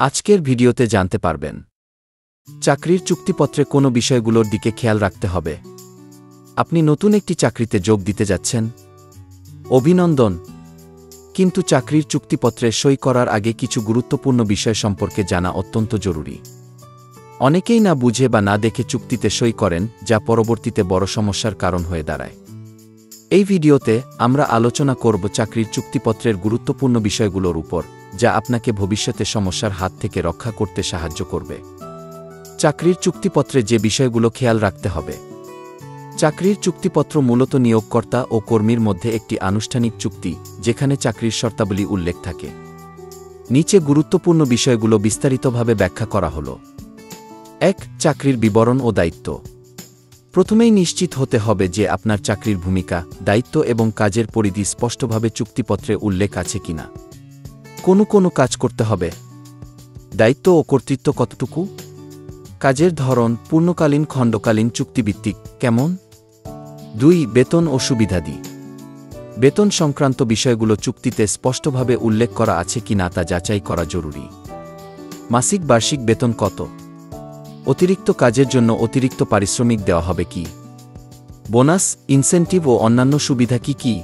আজকের ভিডিওতে জানতে পারবেন চাকরির চুক্তিপত্রে কোন বিষয়গুলোর দিকে খেয়াল রাখতে হবে। আপনি নতুন একটি চাকরিতে যোগ দিতে যাচ্ছেন, অভিনন্দন। কিন্তু চাকরির চুক্তিপত্রে সই করার আগে কিছু গুরুত্বপূর্ণ বিষয় সম্পর্কে জানা অত্যন্ত জরুরি। অনেকেই না বুঝে বা না দেখে চুক্তিতে সই করেন, যা পরবর্তীতে বড় সমস্যার কারণ হয়ে দাঁড়ায়। এই ভিডিওতে আমরা আলোচনা করব চাকরির চুক্তিপত্রের গুরুত্বপূর্ণ বিষয়গুলোর উপর, যা আপনাকে ভবিষ্যতে সমস্যার হাত থেকে রক্ষা করতে সাহায্য করবে। চাকরির চুক্তিপত্রে যে বিষয়গুলো খেয়াল রাখতে হবে। চাকরির চুক্তিপত্র মূলত নিয়োগকর্তা ও কর্মীর মধ্যে একটি আনুষ্ঠানিক চুক্তি, যেখানে চাকরির শর্তাবলী উল্লেখ থাকে। নিচে গুরুত্বপূর্ণ বিষয়গুলো বিস্তারিতভাবে ব্যাখ্যা করা হল। ১. চাকরির বিবরণ ও দায়িত্ব। প্রথমেই নিশ্চিত হতে হবে যে আপনার চাকরির ভূমিকা, দায়িত্ব এবং কাজের পরিধি স্পষ্টভাবে চুক্তিপত্রে উল্লেখ আছে কিনা। কোনো কাজ করতে হবে। দায়িত্ব ও কর্তৃত্ব কতটুকু? কাজের ধরন পূর্ণকালীন, খণ্ডকালীন, চুক্তিভিত্তিক কেমন? ২. বেতন ও সুবিধাদি। বেতন সংক্রান্ত বিষয়গুলো চুক্তিতে স্পষ্টভাবে উল্লেখ করা আছে কিনা তা যাচাই করা জরুরি। মাসিক, বার্ষিক বেতন কত? অতিরিক্ত কাজের জন্য অতিরিক্ত পারিশ্রমিক দেওয়া হবে কি? বোনাস, ইনসেন্টিভ ও অন্যান্য সুবিধা কি কি?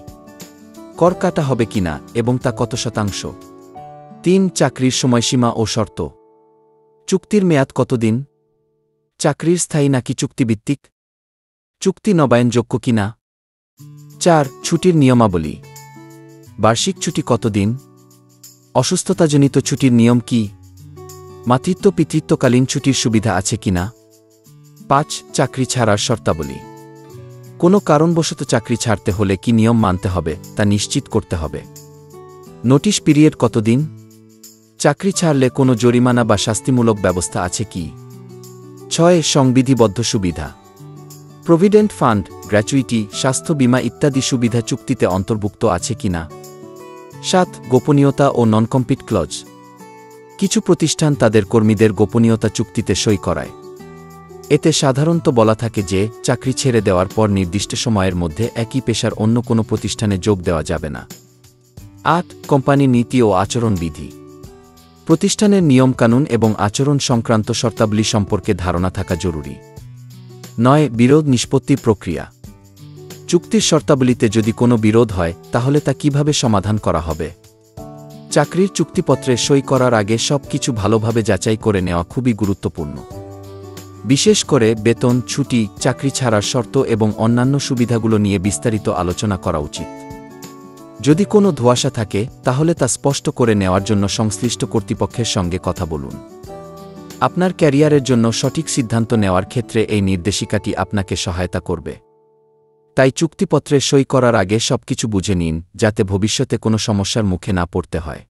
কর কাটা হবে কিনা এবং তা কত শতাংশ? ৩. চাকরির সময়সীমা ও শর্ত। চুক্তির মেয়াদ কতদিন? চাকরির স্থায়ী নাকি চুক্তিভিত্তিক? চুক্তি নবায়নযোগ্য কিনা? ৪. ছুটির নিয়মাবলী। বার্ষিক ছুটি কতদিন? অসুস্থতাজনিত ছুটির নিয়ম কি? মাতৃত্ব পিতৃত্বকালীন ছুটির সুবিধা আছে কিনা? ৫. চাকরি ছাড়ার শর্তাবলী। কোনো কারণবশত চাকরি ছাড়তে হলে কি নিয়ম মানতে হবে তা নিশ্চিত করতে হবে। নোটিশ পিরিয়ড কতদিন? চাকরি ছাড়লে কোনো জরিমানা বা শাস্তিমূলক ব্যবস্থা আছে কি? ৬. সংবিধিবদ্ধ সুবিধা। প্রভিডেন্ট ফান্ড, গ্র্যাচুইটি, স্বাস্থ্য বীমা ইত্যাদি সুবিধা চুক্তিতে অন্তর্ভুক্ত আছে কিনা। ৭. গোপনীয়তা ও নন কম্পিট ক্লজ। কিছু প্রতিষ্ঠান তাদের কর্মীদের গোপনীয়তা চুক্তিতে সই করায়। এতে সাধারণত বলা থাকে যে চাকরি ছেড়ে দেওয়ার পর নির্দিষ্ট সময়ের মধ্যে একই পেশার অন্য কোনো প্রতিষ্ঠানে যোগ দেওয়া যাবে না। ৮. কোম্পানি নীতি ও আচরণ বিধি। প্রতিষ্ঠানের নিয়মকানুন এবং আচরণ সংক্রান্ত শর্তাবলী সম্পর্কে ধারণা থাকা জরুরি। ৯. বিরোধ নিষ্পত্তি প্রক্রিয়া। চুক্তির শর্তাবলীতে যদি কোনো বিরোধ হয়, তাহলে তা কিভাবে সমাধান করা হবে। চাকরির চুক্তিপত্রে সই করার আগে সব কিছু ভালোভাবে যাচাই করে নেওয়া খুবই গুরুত্বপূর্ণ। বিশেষ করে বেতন, ছুটি, চাকরি ছাড়ার শর্ত এবং অন্যান্য সুবিধাগুলো নিয়ে বিস্তারিত আলোচনা করা উচিত। যদি কোনো ধোঁয়াশা থাকে, তাহলে তা স্পষ্ট করে নেওয়ার জন্য সংশ্লিষ্ট কর্তৃপক্ষের সঙ্গে কথা বলুন। আপনার ক্যারিয়ারের জন্য সঠিক সিদ্ধান্ত নেওয়ার ক্ষেত্রে এই নির্দেশিকাটি আপনাকে সহায়তা করবে। তাই চুক্তিপত্রে সই করার আগে সবকিছু বুঝে নিন, যাতে ভবিষ্যতে কোনো সমস্যার মুখে না পড়তে হয়।